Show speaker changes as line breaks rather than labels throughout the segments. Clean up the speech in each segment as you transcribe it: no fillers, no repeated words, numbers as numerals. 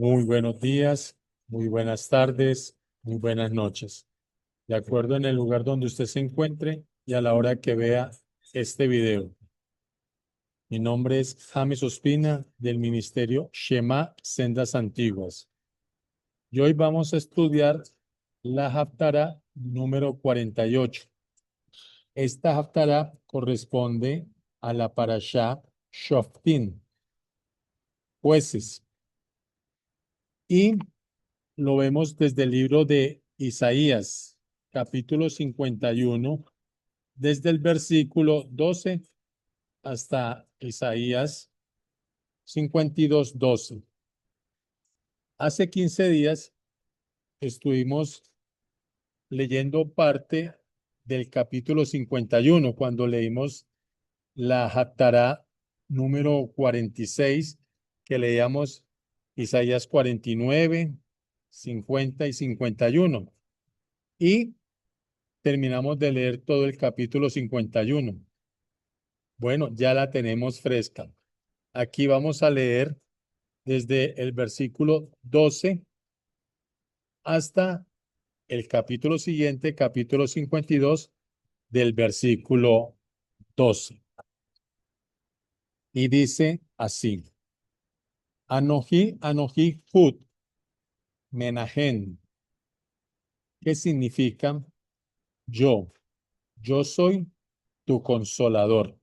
Muy buenos días, muy buenas tardes, muy buenas noches. De acuerdo en el lugar donde usted se encuentre y a la hora que vea este video. Mi nombre es James Ospina del Ministerio Shema Sendas Antiguas. Y hoy vamos a estudiar la Haftará número 48. Esta Haftará corresponde a la Parashá Shoftim, jueces. Y lo vemos desde el libro de Isaías, capítulo 51, desde el versículo 12 hasta Isaías 52, 12. Hace 15 días estuvimos leyendo parte del capítulo 51, cuando leímos la Haftará número 46, que leíamos Isaías 49, 50 y 51. Y terminamos de leer todo el capítulo 51. Bueno, ya la tenemos fresca. Aquí vamos a leer desde el versículo 12 hasta el capítulo siguiente, capítulo 52, del versículo 12. Y dice así: Anoji, Anoji, Hud, Menahem. ¿Qué significa? Yo, yo soy tu consolador.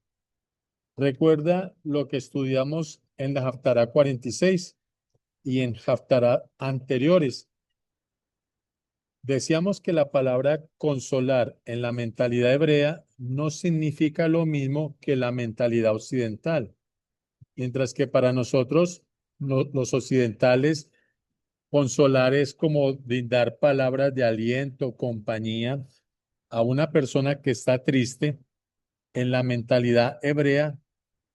Recuerda lo que estudiamos en la Haftará 46 y en Haftará anteriores. Decíamos que la palabra consolar en la mentalidad hebrea no significa lo mismo que la mentalidad occidental, mientras que para nosotros, los occidentales, consolar es como brindar palabras de aliento, compañía a una persona que está triste. En la mentalidad hebrea,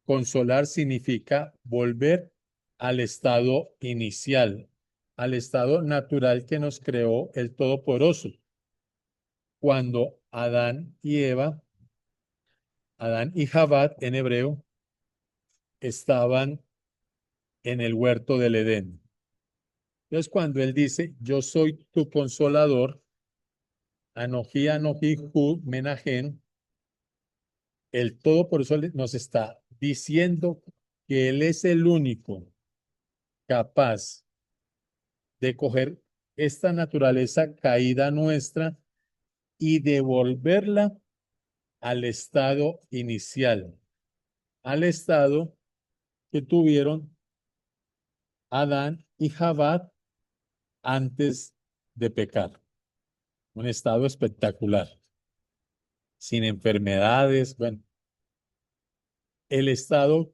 consolar significa volver al estado inicial, al estado natural que nos creó el Todopoderoso. Cuando Adán y Jabad en hebreo, estaban en el huerto del Edén. Entonces, cuando él dice, yo soy tu consolador, Anoji, Anoji, Hu, Menahem, el Todopoderoso nos está diciendo que él es el único capaz de coger esta naturaleza caída nuestra y devolverla al estado inicial, al estado que tuvieron Adán y Jabad antes de pecar. Un estado espectacular, sin enfermedades. Bueno, el estado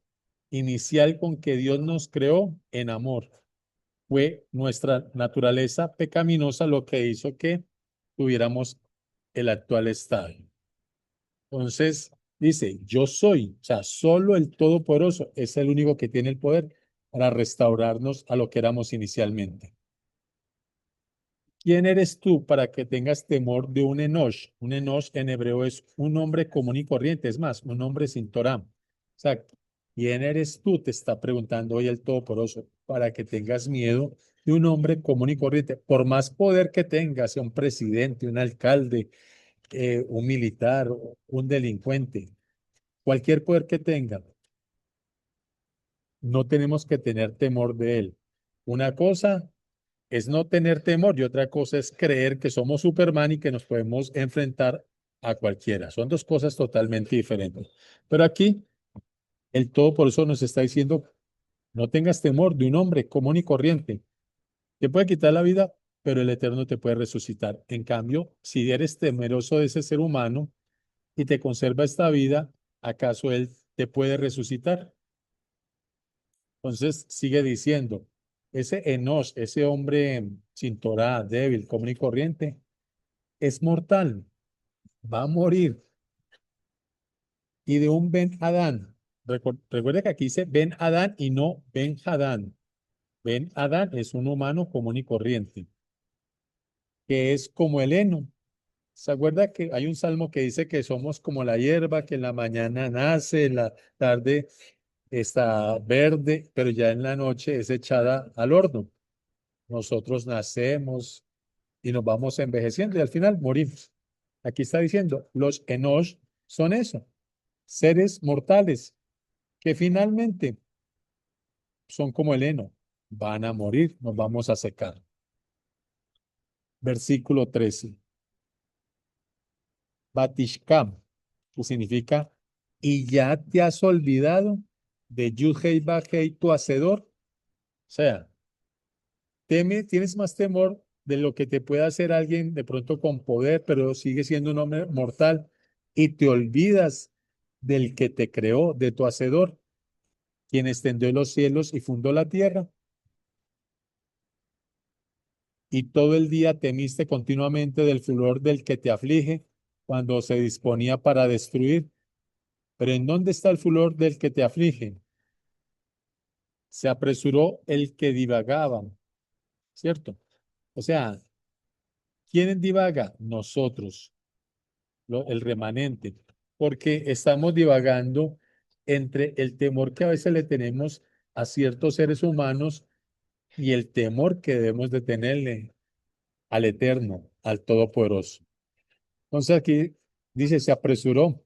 inicial con que Dios nos creó en amor. Fue nuestra naturaleza pecaminosa lo que hizo que tuviéramos el actual estado. Entonces, dice, yo soy, o sea, solo el Todopoderoso es el único que tiene el poder para restaurarnos a lo que éramos inicialmente. ¿Quién eres tú para que tengas temor de un Enosh? Un Enosh en hebreo es un hombre común y corriente, es más, un hombre sin Torah. O sea, ¿quién eres tú? Te está preguntando hoy el Todopoderoso, para que tengas miedo de un hombre común y corriente. Por más poder que tenga, sea un presidente, un alcalde, un militar, un delincuente, cualquier poder que tenga, no tenemos que tener temor de él. Una cosa es no tener temor y otra cosa es creer que somos Superman y que nos podemos enfrentar a cualquiera. Son dos cosas totalmente diferentes. Pero aquí el todo por eso nos está diciendo, no tengas temor de un hombre común y corriente. Te puede quitar la vida, pero el Eterno te puede resucitar. En cambio, si eres temeroso de ese ser humano y te conserva esta vida, ¿acaso él te puede resucitar? Entonces sigue diciendo, ese Enosh, ese hombre sin Torah, débil, común y corriente, es mortal, va a morir. Y de un Ben Adán, recuerda que aquí dice Ben Adán y no Ben Hadán. Ben Adán es un humano común y corriente, que es como el heno. ¿Se acuerda que hay un salmo que dice que somos como la hierba que en la mañana nace, en la tarde está verde, pero ya en la noche es echada al horno? nosotros nacemos y nos vamos envejeciendo y al final morimos. Aquí está diciendo, los Enosh son eso, seres mortales que finalmente son como el heno, van a morir, nos vamos a secar. Versículo 13. Batishkam, que significa, y ya te has olvidado de Yudhei Bajei, tu hacedor. O sea, tienes más temor de lo que te pueda hacer alguien de pronto con poder, pero sigue siendo un hombre mortal, y te olvidas del que te creó, de tu hacedor, quien extendió los cielos y fundó la tierra. Y todo el día temiste continuamente del furor del que te aflige cuando se disponía para destruir. Pero ¿en dónde está el furor del que te aflige? Se apresuró el que divagaba, ¿cierto? O sea, ¿quién divaga? Nosotros, el remanente, porque estamos divagando entre el temor que a veces le tenemos a ciertos seres humanos y el temor que debemos de tenerle al Eterno, al Todopoderoso. Entonces aquí dice, se apresuró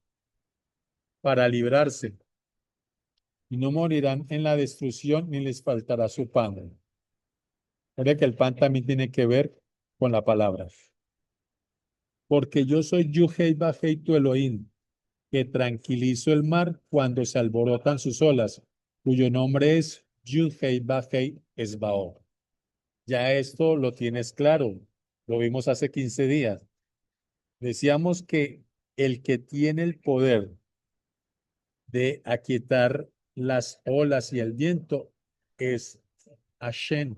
para librarse y no morirán en la destrucción ni les faltará su pan. Mira que el pan también tiene que ver con la palabra. Porque yo soy Yuhei Bajei tu Elohim, que tranquilizo el mar cuando se alborotan sus olas, cuyo nombre es Yuhei Bajei Esbao. Ya esto lo tienes claro, lo vimos hace 15 días. Decíamos que el que tiene el poder de aquietar las olas y el viento es Hashem.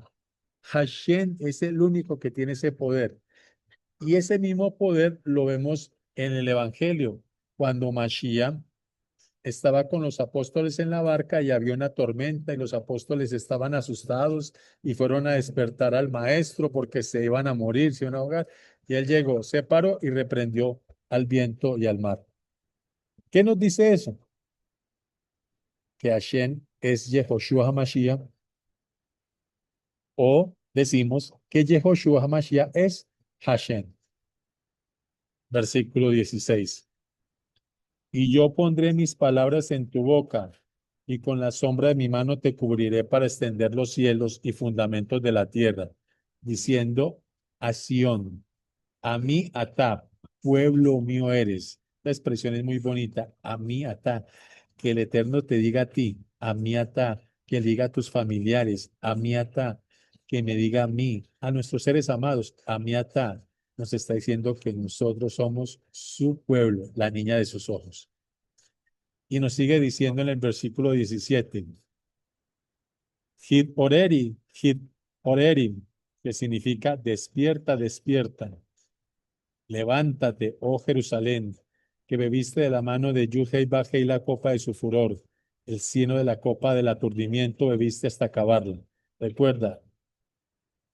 Hashem es el único que tiene ese poder. Y ese mismo poder lo vemos en el Evangelio, cuando Mashiach estaba con los apóstoles en la barca y había una tormenta y los apóstoles estaban asustados y fueron a despertar al maestro porque se iban a morir, se iban a ahogar. Y él llegó, se paró y reprendió al viento y al mar. ¿Qué nos dice eso? Que Hashem es Yehoshua HaMashiach, o decimos que Yehoshua HaMashiach es Hashem. Versículo 16. Y yo pondré mis palabras en tu boca, y con la sombra de mi mano te cubriré para extender los cielos y fundamentos de la tierra, diciendo a Sión, a mí atá, pueblo mío eres. La expresión es muy bonita, a mí atá. Que el Eterno te diga a ti, a mí atá, que diga a tus familiares, a mí atá, que me diga a mí, a nuestros seres amados, a mí atá. Nos está diciendo que nosotros somos su pueblo, la niña de sus ojos. Y nos sigue diciendo en el versículo 17, Hit oreri, hit orerim, que significa despierta, despierta. Levántate, oh Jerusalén, que bebiste de la mano de Yudhei Bajei la copa de su furor, el cieno de la copa del aturdimiento bebiste hasta acabarla. Recuerda,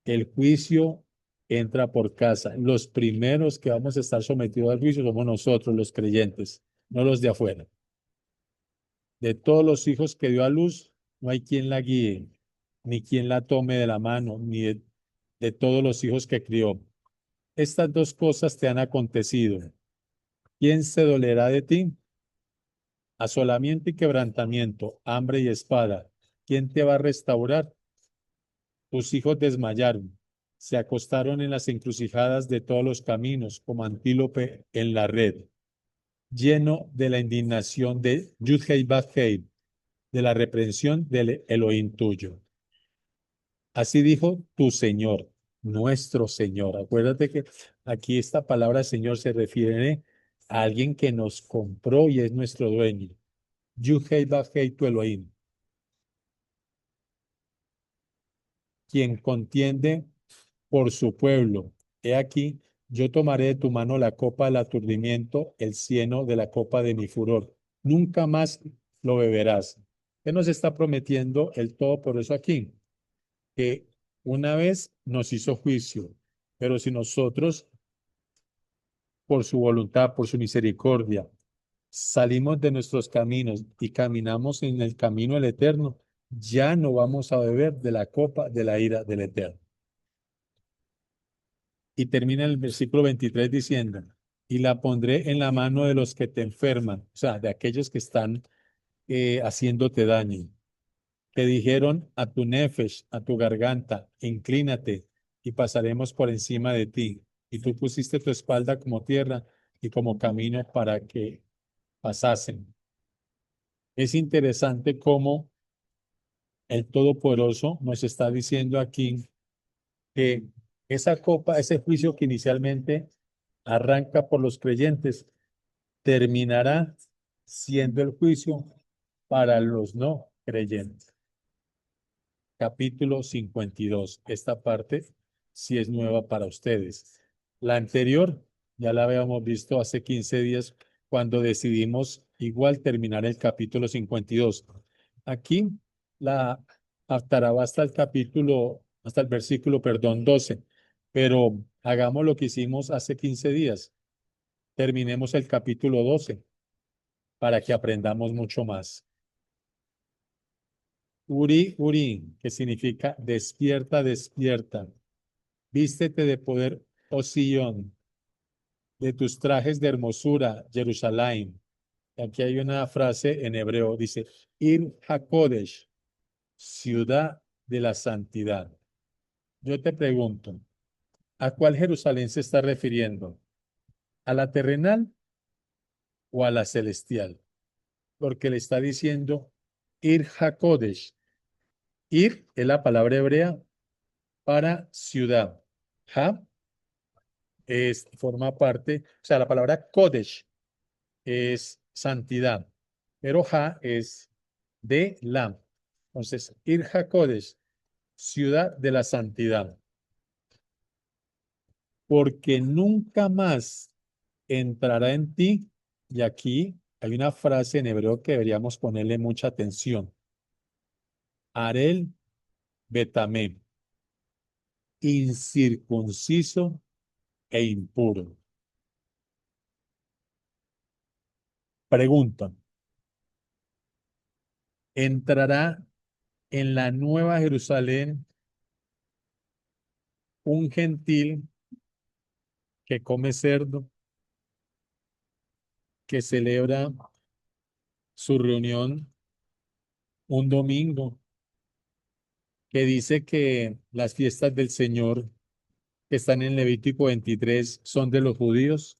el juicio entra por casa. Los primeros que vamos a estar sometidos al juicio somos nosotros, los creyentes, no los de afuera. De todos los hijos que dio a luz, no hay quien la guíe, ni quien la tome de la mano, ni de todos los hijos que crió. Estas dos cosas te han acontecido. ¿Quién se dolerá de ti? Asolamiento y quebrantamiento, hambre y espada. ¿Quién te va a restaurar? Tus hijos desmayaron, se acostaron en las encrucijadas de todos los caminos, como antílope en la red, lleno de la indignación de Yudhei Bajei, de la reprensión del Elohim tuyo. Así dijo tu Señor, nuestro Señor. Acuérdate que aquí esta palabra Señor se refiere a alguien que nos compró y es nuestro dueño. Yuhei Bajei tu Elohim, quien contiende por su pueblo. He aquí, yo tomaré de tu mano la copa del aturdimiento, el cieno de la copa de mi furor. Nunca más lo beberás. ¿Qué nos está prometiendo el Todopoderoso aquí? Que una vez nos hizo juicio, pero si nosotros, por su voluntad, por su misericordia, salimos de nuestros caminos y caminamos en el camino del Eterno, ya no vamos a beber de la copa de la ira del Eterno. Y termina el versículo 23 diciendo, y la pondré en la mano de los que te enferman, o sea, de aquellos que están haciéndote daño, que dijeron a tu nefesh, a tu garganta, inclínate y pasaremos por encima de ti. Y tú pusiste tu espalda como tierra y como camino para que pasasen. Es interesante cómo el Todopoderoso nos está diciendo aquí que esa copa, ese juicio que inicialmente arranca por los creyentes, terminará siendo el juicio para los no creyentes. Capítulo 52. Esta parte sí es nueva para ustedes. La anterior ya la habíamos visto hace 15 días cuando decidimos igual terminar el capítulo 52. Aquí la Haftarah hasta el capítulo, hasta el versículo, perdón, 12. Pero hagamos lo que hicimos hace 15 días. Terminemos el capítulo 12 para que aprendamos mucho más. Uri, Uri, que significa despierta, despierta. Vístete de poder, oh Sion, de tus trajes de hermosura, Jerusalén. Aquí hay una frase en hebreo, dice, Ir HaKodesh, ciudad de la santidad. Yo te pregunto, ¿a cuál Jerusalén se está refiriendo? ¿A la terrenal o a la celestial? Porque le está diciendo Ir HaKodesh. Ir es la palabra hebrea para ciudad. Ha forma parte, o sea, la palabra Kodesh es santidad, pero Ha es de la. Entonces, Ir HaKodesh, ciudad de la santidad, porque nunca más entrará en ti, y aquí hay una frase en hebreo que deberíamos ponerle mucha atención. Arel Betamem, incircunciso e impuro. Preguntan, ¿entrará en la nueva Jerusalén un gentil que come cerdo, que celebra su reunión un domingo, que dice que las fiestas del Señor que están en Levítico 23 son de los judíos?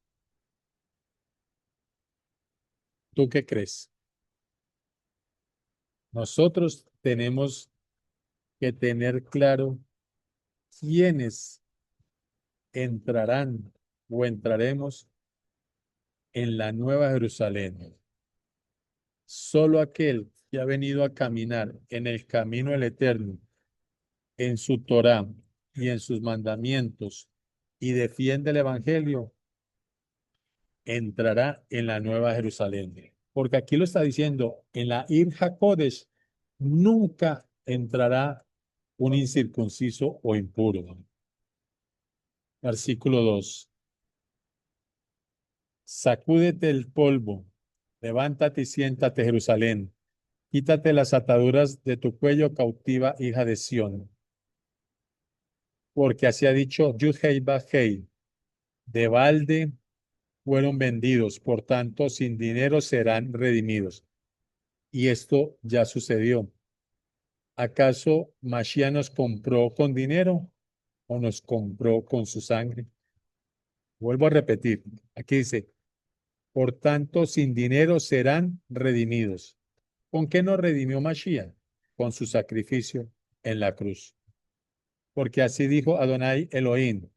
¿Tú qué crees? Nosotros tenemos que tener claro quiénes entrarán o entraremos en la nueva Jerusalén. Solo aquel que ha venido a caminar en el camino del Eterno, en su Torá y en sus mandamientos, y defiende el Evangelio, entrará en la nueva Jerusalén. Porque aquí lo está diciendo, en la Ir HaKodesh nunca entrará un incircunciso o impuro. Versículo 2. Sacúdete el polvo, levántate y siéntate, Jerusalén. Quítate las ataduras de tu cuello, cautiva hija de Sión. Porque así ha dicho Yud-Hei Baj-Hei, de balde fueron vendidos, por tanto, sin dinero serán redimidos. Y esto ya sucedió. ¿Acaso Mashiach nos compró con dinero o nos compró con su sangre? Vuelvo a repetir. Aquí dice, por tanto, sin dinero serán redimidos. ¿Con qué nos redimió Mashiach? Con su sacrificio en la cruz. Porque así dijo Adonai Elohim,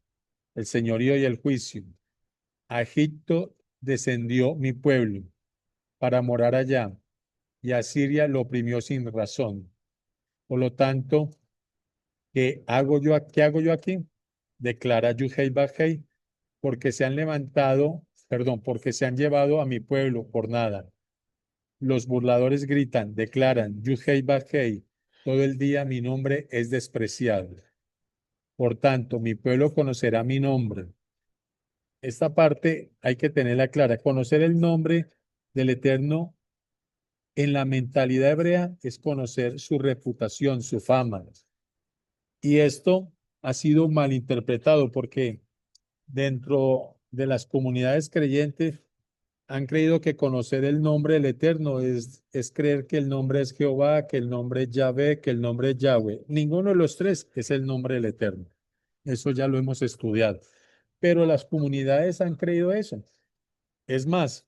el señorío y el juicio. A Egipto descendió mi pueblo para morar allá, y Asiria lo oprimió sin razón. Por lo tanto, ¿qué hago yo aquí? Declara Yuhei Bajei, porque se han levantado, perdón, porque se han llevado a mi pueblo por nada. Los burladores gritan, declaran, Yuhei Bajei, todo el día mi nombre es despreciado. Por tanto, mi pueblo conocerá mi nombre. Esta parte hay que tenerla clara. Conocer el nombre del Eterno en la mentalidad hebrea es conocer su reputación, su fama. Y esto ha sido malinterpretado porque dentro de las comunidades creyentes han creído que conocer el nombre del Eterno es creer que el nombre es Jehová, que el nombre es Yahvé, que el nombre es Yahweh. Ninguno de los tres es el nombre del Eterno. Eso ya lo hemos estudiado. Pero las comunidades han creído eso. Es más,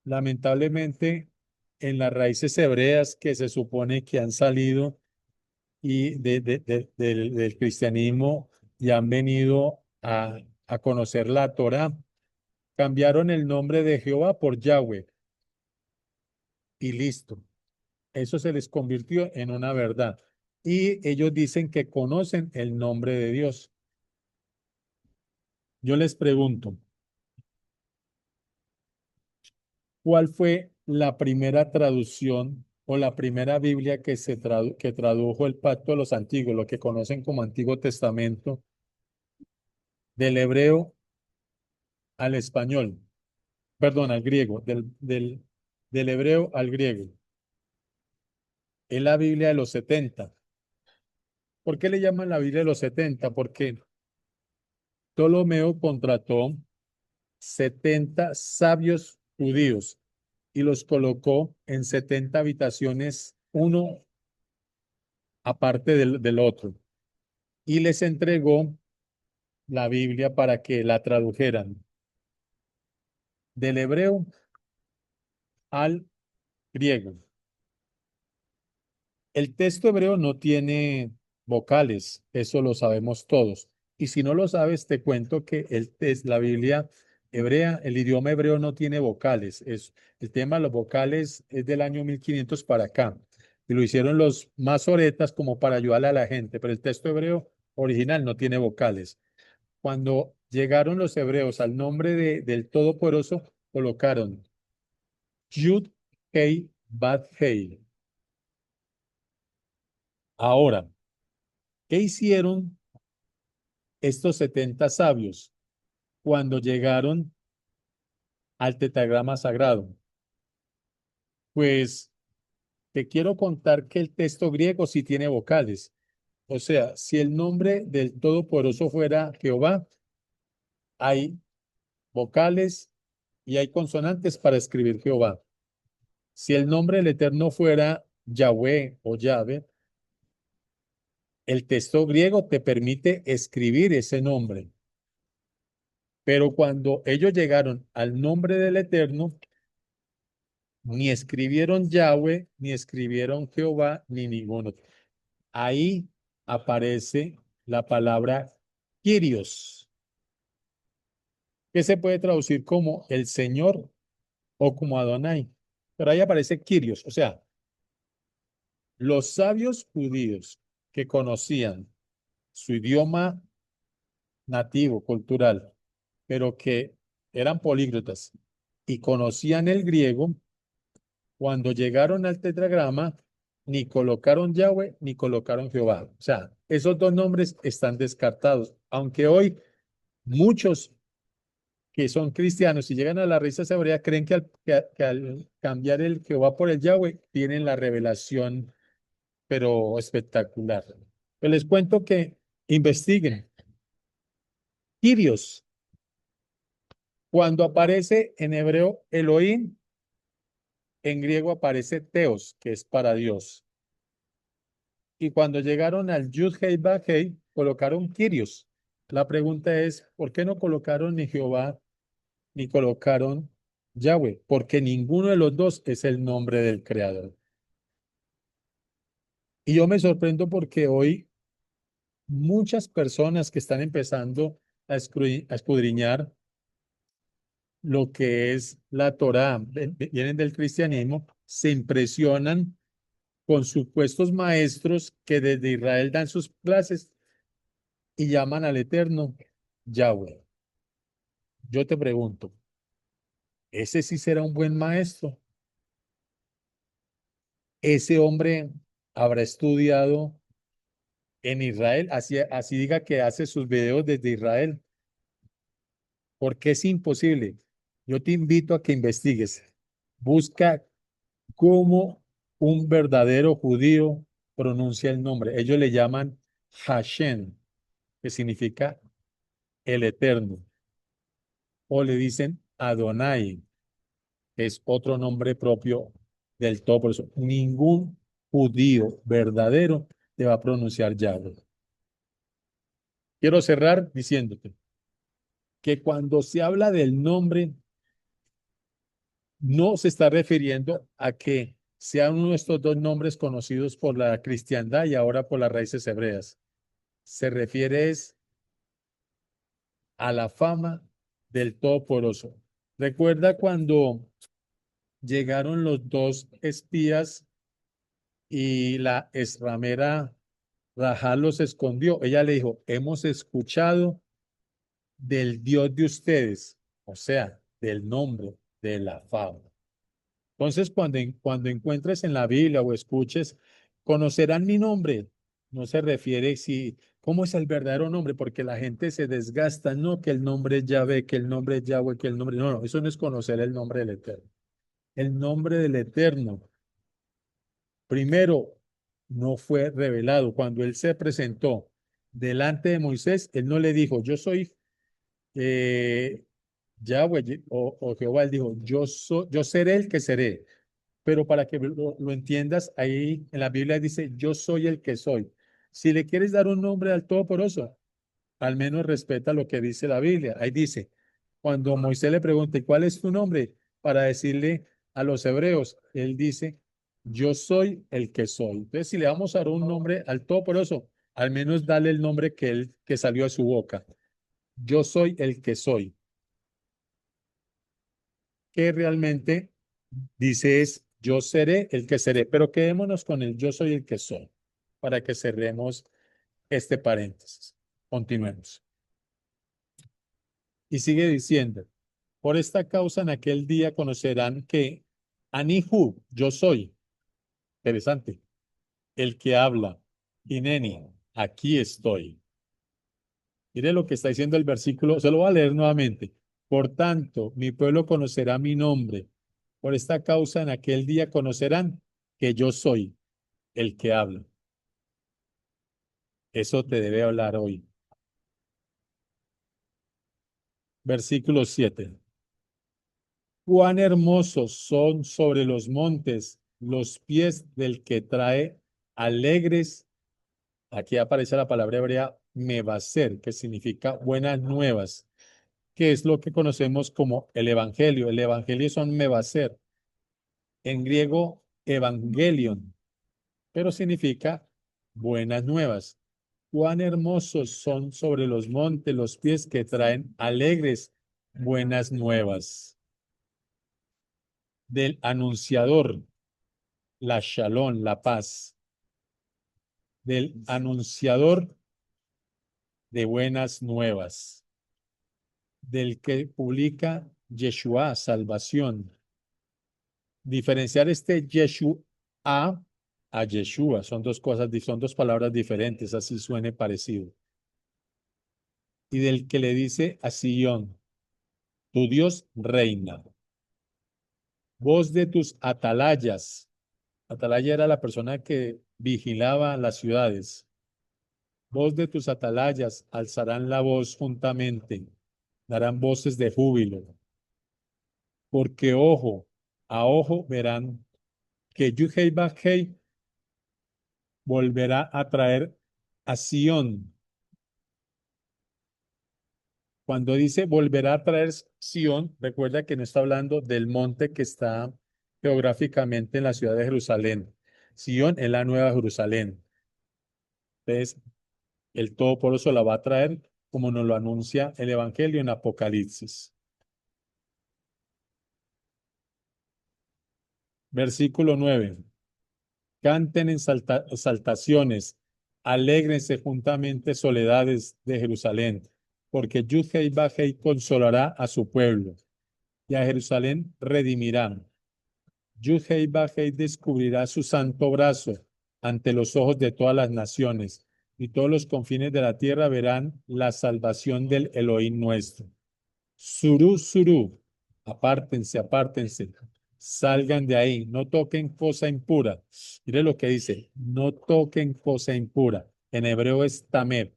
lamentablemente, en las raíces hebreas que se supone que han salido y del cristianismo y han venido a conocer la Torá, cambiaron el nombre de Jehová por Yahweh y listo. Eso se les convirtió en una verdad. Y ellos dicen que conocen el nombre de Dios. Yo les pregunto, ¿cuál fue la primera traducción o la primera Biblia que tradujo el Pacto de los Antiguos, lo que conocen como Antiguo Testamento, del hebreo al español? Perdón, al griego, del hebreo al griego. Es la Biblia de los 70. ¿Por qué le llaman la Biblia de los 70? Porque Ptolomeo contrató 70 sabios judíos y los colocó en 70 habitaciones, uno aparte del otro, y les entregó la Biblia para que la tradujeran del hebreo al griego. El texto hebreo no tiene vocales, eso lo sabemos todos. Y si no lo sabes, te cuento que la Biblia hebrea, el idioma hebreo no tiene vocales. El tema de los vocales es del año 1500 para acá. Y lo hicieron los masoretas como para ayudarle a la gente, pero el texto hebreo original no tiene vocales. Cuando llegaron los hebreos al nombre del Todopoderoso, colocaron Yud, Hei, Bad, Hei. Ahora, ¿qué hicieron estos 70 sabios cuando llegaron al tetragrama sagrado? Pues te quiero contar que el texto griego sí tiene vocales. O sea, si el nombre del Todopoderoso fuera Jehová, hay vocales y hay consonantes para escribir Jehová. Si el nombre del Eterno fuera Yahweh o Yahvé, el texto griego te permite escribir ese nombre. Pero cuando ellos llegaron al nombre del Eterno, ni escribieron Yahweh, ni escribieron Jehová, ni ninguno. Ahí aparece la palabra Kyrios, que se puede traducir como el Señor o como Adonai. Pero ahí aparece Kyrios, o sea, los sabios judíos que conocían su idioma nativo, cultural, pero que eran políglotas y conocían el griego, cuando llegaron al tetragrama, ni colocaron Yahweh ni colocaron Jehová. O sea, esos dos nombres están descartados, aunque hoy muchos que son cristianos y llegan a la risa hebrea creen que al cambiar el Jehová por el Yahweh tienen la revelación, pero espectacular. Pero les cuento que investiguen. Kyrios, cuando aparece en hebreo Elohim, en griego aparece Theos, que es para Dios. Y cuando llegaron al Yud Hei Vav Hei, colocaron Kyrios. La pregunta es, ¿por qué no colocaron ni Jehová ni colocaron Yahweh? Porque ninguno de los dos es el nombre del Creador. Y yo me sorprendo porque hoy muchas personas que están empezando a escudriñar lo que es la Torá, vienen del cristianismo, se impresionan con supuestos maestros que desde Israel dan sus clases y llaman al Eterno Yahweh. Yo te pregunto, ¿ese sí será un buen maestro? ¿Ese hombre habrá estudiado en Israel? Así diga que hace sus videos desde Israel. Porque es imposible. Yo te invito a que investigues. Busca cómo un verdadero judío pronuncia el nombre. Ellos le llaman Hashem, que significa el Eterno. o le dicen Adonai, que es otro nombre propio del todo. Por eso, ningún judío verdadero te va a pronunciar Yahweh. Quiero cerrar diciéndote que cuando se habla del nombre, no se está refiriendo a que sean uno de estos dos nombres conocidos por la cristiandad y ahora por las raíces hebreas. Se refiere es a la fama del Todopoderoso. Recuerda cuando llegaron los dos espías y la ramera Rahab los escondió. Ella le dijo, hemos escuchado del Dios de ustedes, o sea, del nombre de la fama. Entonces, cuando encuentres en la Biblia o escuches, conocerán mi nombre. No se refiere si, ¿cómo es el verdadero nombre? Porque la gente se desgasta, no que el nombre es Yahvé, que el nombre es Yahweh, que el nombre, no, no, eso no es conocer el nombre del Eterno. El nombre del Eterno, primero, no fue revelado. Cuando él se presentó delante de Moisés, él no le dijo, yo soy eh, Yahweh o Jehová, él dijo, yo seré el que seré. Pero para que lo entiendas, ahí en la Biblia dice, yo soy el que soy. Si le quieres dar un nombre al Todopoderoso, al menos respeta lo que dice la Biblia. Ahí dice, cuando Moisés le pregunta, ¿cuál es tu nombre? Para decirle a los hebreos, él dice, yo soy el que soy. Entonces, si le vamos a dar un nombre al Todopoderoso, al menos dale el nombre que salió de su boca. Yo soy el que soy. Que realmente dice es, yo seré el que seré, pero quedémonos con el yo soy el que soy, para que cerremos este paréntesis. Continuemos. Y sigue diciendo, por esta causa en aquel día conocerán que Anihu, yo soy, interesante, el que habla, Ineni, aquí estoy. Mire lo que está diciendo el versículo, se lo voy a leer nuevamente. Por tanto, mi pueblo conocerá mi nombre. Por esta causa en aquel día conocerán que yo soy el que habla. Eso te debe hablar hoy. Versículo 7. Cuán hermosos son sobre los montes los pies del que trae alegres. Aquí aparece la palabra hebrea mevaser, que significa buenas nuevas, que es lo que conocemos como el evangelio. El evangelio son mevaser, en griego evangelion, pero significa buenas nuevas. Cuán hermosos son sobre los montes los pies que traen alegres buenas nuevas. Del anunciador, la shalom, la paz. Del anunciador de buenas nuevas. Del que publica Yeshua, salvación. Diferenciar este Yeshua a Yeshua son dos cosas, son dos palabras diferentes, así suene parecido. Y del que le dice a Sion, tu Dios reina. Voz de tus atalayas. Atalaya era la persona que vigilaba las ciudades. Voz de tus atalayas alzarán la voz juntamente, darán voces de júbilo, porque ojo a ojo verán que Yuhei Bajei volverá a traer a Sión. Cuando dice volverá a traer Sión, recuerda que no está hablando del monte que está geográficamente en la ciudad de Jerusalén. Sión es la nueva Jerusalén. Entonces, el Todopoderoso la va a traer como nos lo anuncia el Evangelio en Apocalipsis. Versículo 9. Canten en exaltaciones, alégrense juntamente soledades de Jerusalén, porque Yudhei Bajei consolará a su pueblo y a Jerusalén redimirá. Yudhei Bajei descubrirá su santo brazo ante los ojos de todas las naciones, y todos los confines de la tierra verán la salvación del Elohim nuestro. Surú, surú, apártense, apártense, salgan de ahí, no toquen cosa impura. Mire lo que dice, no toquen cosa impura. En hebreo es tamer.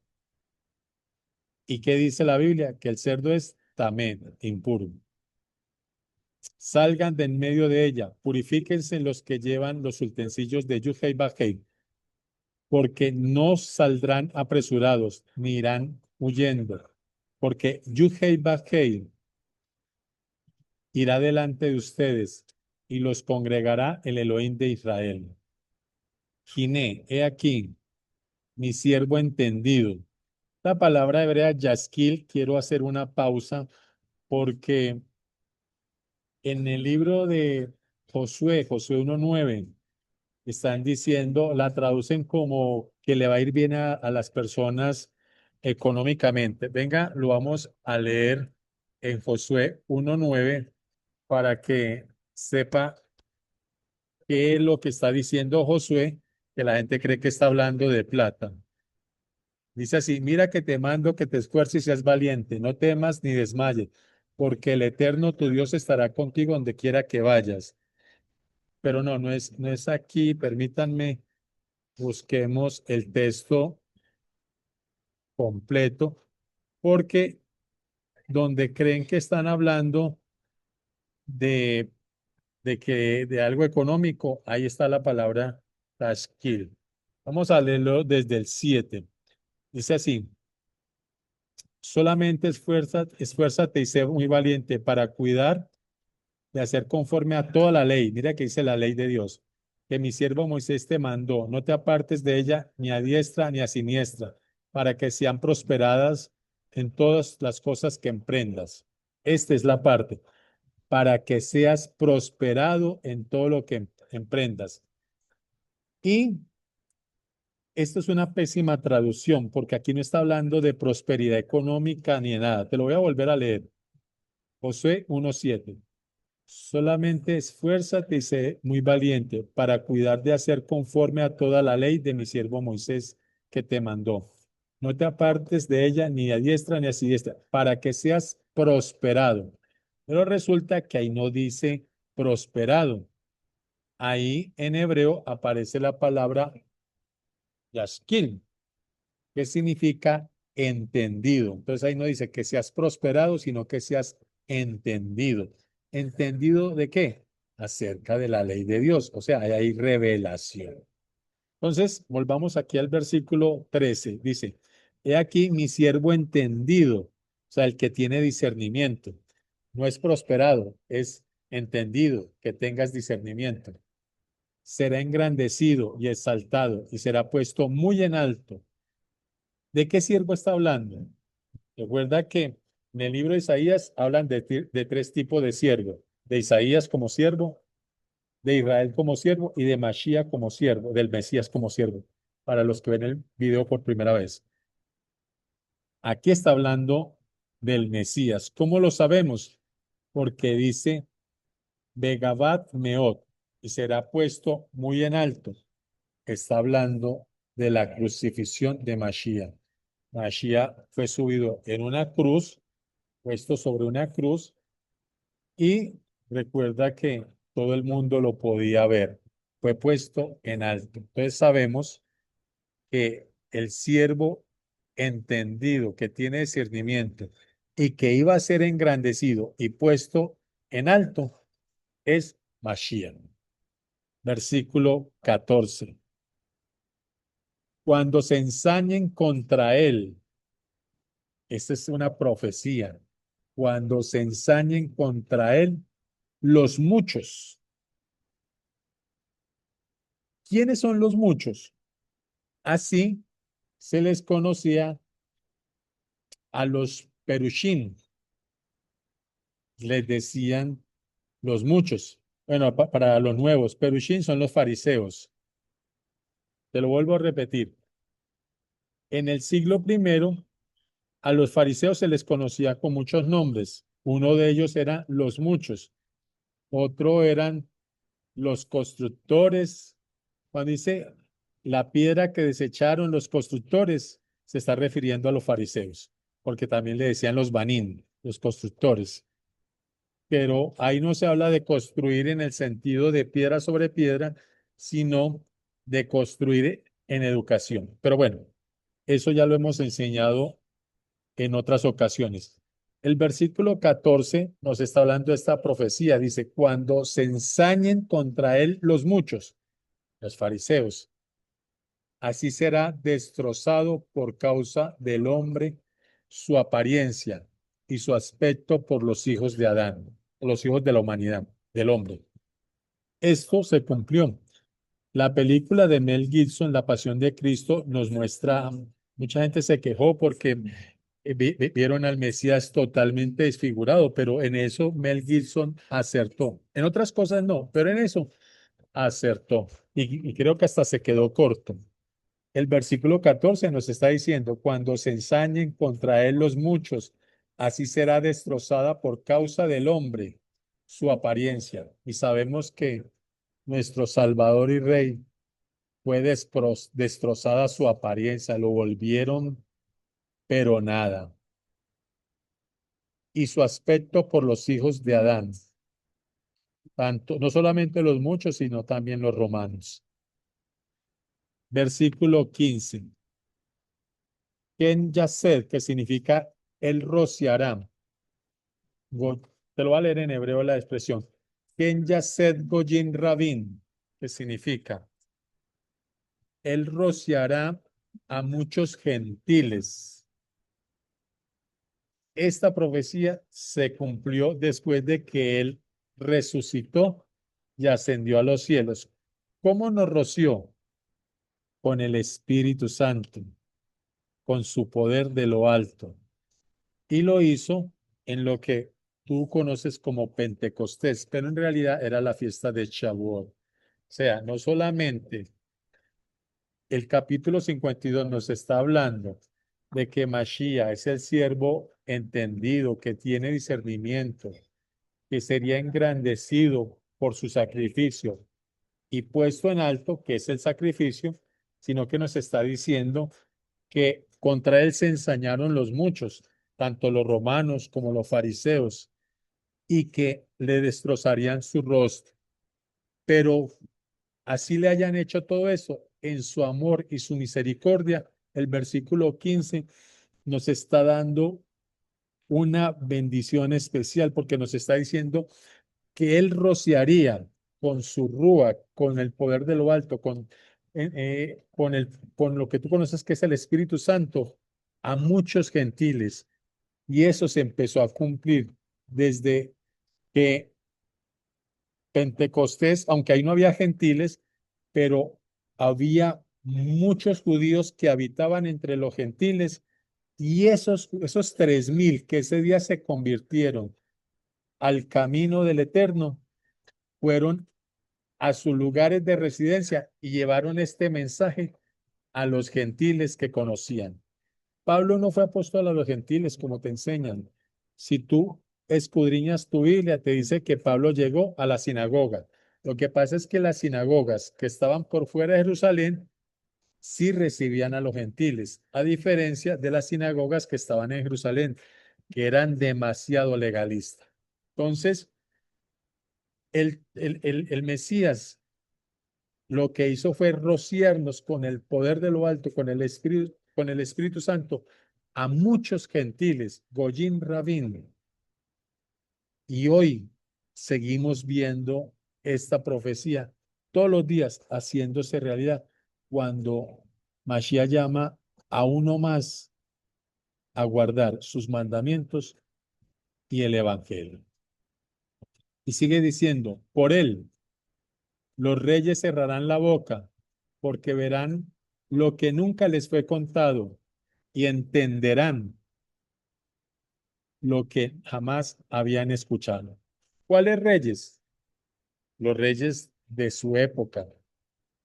¿Y qué dice la Biblia? Que el cerdo es tamén, impuro. Salgan de en medio de ella, purifíquense los que llevan los utensilios de Yud-Hei Vah-Hei, porque no saldrán apresurados, ni irán huyendo, porque Yud-Hei Vah-Hei irá delante de ustedes y los congregará el Elohim de Israel. Giné, he aquí, mi siervo entendido. La palabra hebrea Yaskil, quiero hacer una pausa porque en el libro de Josué 1:9, están diciendo, la traducen como que le va a ir bien a las personas económicamente. Venga, lo vamos a leer en Josué 1:9 para que sepa qué es lo que está diciendo Josué, que la gente cree que está hablando de plata. Dice así, mira que te mando que te esfuerces y seas valiente, no temas ni desmayes, porque el Eterno tu Dios estará contigo donde quiera que vayas. Pero no es aquí, permítanme, busquemos el texto completo, porque donde creen que están hablando de, de algo económico, ahí está la palabra tashkil. Vamos a leerlo desde el 7. Dice así, solamente esfuérzate y sé muy valiente para cuidar de hacer conforme a toda la ley. Mira que dice la ley de Dios, que mi siervo Moisés te mandó, no te apartes de ella ni a diestra ni a siniestra, para que sean prosperadas en todas las cosas que emprendas. Esta es la parte, para que seas prosperado en todo lo que emprendas. Y esto es una pésima traducción, porque aquí no está hablando de prosperidad económica ni de nada. Te lo voy a volver a leer. Josué 1:7. Solamente esfuérzate y sé muy valiente para cuidar de hacer conforme a toda la ley de mi siervo Moisés que te mandó. No te apartes de ella ni a diestra ni a siniestra, para que seas prosperado. Pero resulta que ahí no dice prosperado. Ahí en hebreo aparece la palabra yashkin, que significa entendido. Entonces ahí no dice que seas prosperado, sino que seas entendido. ¿Entendido de qué? Acerca de la ley de Dios. O sea, ahí hay revelación. Entonces, volvamos aquí al versículo 13. Dice, he aquí mi siervo entendido, o sea, el que tiene discernimiento. No es prosperado, es entendido, que tengas discernimiento. Será engrandecido y exaltado y será puesto muy en alto. ¿De qué siervo está hablando? Recuerda que en el libro de Isaías hablan de tres tipos de siervo. De Isaías como siervo, de Israel como siervo y de Mashiach como siervo, del Mesías como siervo. Para los que ven el video por primera vez. Aquí está hablando del Mesías. ¿Cómo lo sabemos? Porque dice Begabat Meot y será puesto muy en alto. Está hablando de la crucifixión de Mashiach. Mashiach fue subido en una cruz, puesto sobre una cruz, y recuerda que todo el mundo lo podía ver. Fue puesto en alto. Entonces sabemos que el siervo entendido, que tiene discernimiento y que iba a ser engrandecido y puesto en alto, es Mashiach. Versículo 14. Cuando se ensañen contra él, esta es una profecía, cuando se ensañen contra él, los muchos. ¿Quiénes son los muchos? Así se les conocía a los perushim, les decían los muchos. Bueno, para los nuevos, perushim son los fariseos. Te lo vuelvo a repetir. En el siglo primero, a los fariseos se les conocía con muchos nombres. Uno de ellos eran los muchos, otro eran los constructores. Cuando dice la piedra que desecharon los constructores, se está refiriendo a los fariseos, porque también le decían los banín, los constructores. Pero ahí no se habla de construir en el sentido de piedra sobre piedra, sino de construir en educación. Pero bueno, eso ya lo hemos enseñado en otras ocasiones. El versículo 14 nos está hablando de esta profecía. Dice, cuando se ensañen contra él los muchos, los fariseos, así será destrozado por causa del hombre su apariencia y su aspecto por los hijos de Adán, los hijos de la humanidad, del hombre. Esto se cumplió. La película de Mel Gibson, La Pasión de Cristo, nos muestra, mucha gente se quejó porque vieron al Mesías totalmente desfigurado, pero en eso Mel Gibson acertó. En otras cosas no, pero en eso acertó. Y creo que hasta se quedó corto. El versículo 14 nos está diciendo, cuando se ensañen contra él los muchos, así será destrozada por causa del hombre su apariencia. Y sabemos que nuestro Salvador y Rey fue destrozada su apariencia, lo volvieron, pero nada. Y su aspecto por los hijos de Adán, tanto, no solamente los muchos, sino también los romanos. Versículo 15. Ken Yased, que significa él rociará. Te lo voy a leer en hebreo la expresión. Ken Yased Goyin Rabin, que significa él rociará a muchos gentiles. Esta profecía se cumplió después de que él resucitó y ascendió a los cielos. ¿Cómo nos roció? Con el Espíritu Santo, con su poder de lo alto. Y lo hizo en lo que tú conoces como Pentecostés, pero en realidad era la fiesta de Shavuot. O sea, no solamente el capítulo 52 nos está hablando de que Mashiach es el siervo entendido, que tiene discernimiento, que sería engrandecido por su sacrificio y puesto en alto, que es el sacrificio, sino que nos está diciendo que contra él se ensañaron los muchos, tanto los romanos como los fariseos, y que le destrozarían su rostro. Pero así le hayan hecho todo eso, en su amor y su misericordia, el versículo 15 nos está dando una bendición especial porque nos está diciendo que él rociaría con su rúa, con el poder de lo alto, con lo que tú conoces que es el Espíritu Santo, a muchos gentiles. Y eso se empezó a cumplir desde que Pentecostés, aunque ahí no había gentiles, pero había muchos judíos que habitaban entre los gentiles y esos 3,000 que ese día se convirtieron al camino del Eterno fueron a sus lugares de residencia y llevaron este mensaje a los gentiles que conocían. Pablo no fue apóstol a los gentiles como te enseñan. Si tú escudriñas tu Biblia, te dice que Pablo llegó a la sinagoga. Lo que pasa es que las sinagogas que estaban por fuera de Jerusalén sí recibían a los gentiles, a diferencia de las sinagogas que estaban en Jerusalén, que eran demasiado legalistas. Entonces, el Mesías lo que hizo fue rociarnos con el poder de lo alto, con el Espíritu Santo, a muchos gentiles, Goyim Rabin. Y hoy seguimos viendo esta profecía todos los días haciéndose realidad cuando Mashiach llama a uno más a guardar sus mandamientos y el Evangelio. Y sigue diciendo, por él los reyes cerrarán la boca porque verán lo que nunca les fue contado y entenderán lo que jamás habían escuchado. ¿Cuáles reyes? Los reyes de su época,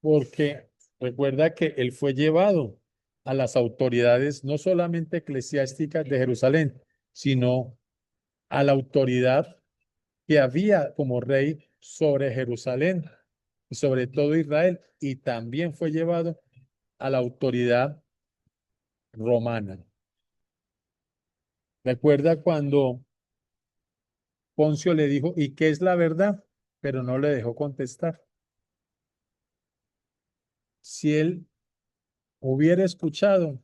porque recuerda que él fue llevado a las autoridades no solamente eclesiásticas de Jerusalén, sino a la autoridad que había como rey sobre Jerusalén y sobre todo Israel, y también fue llevado a la autoridad romana. Recuerda cuando Poncio le dijo, ¿y qué es la verdad? Pero no le dejó contestar. Si él hubiera escuchado,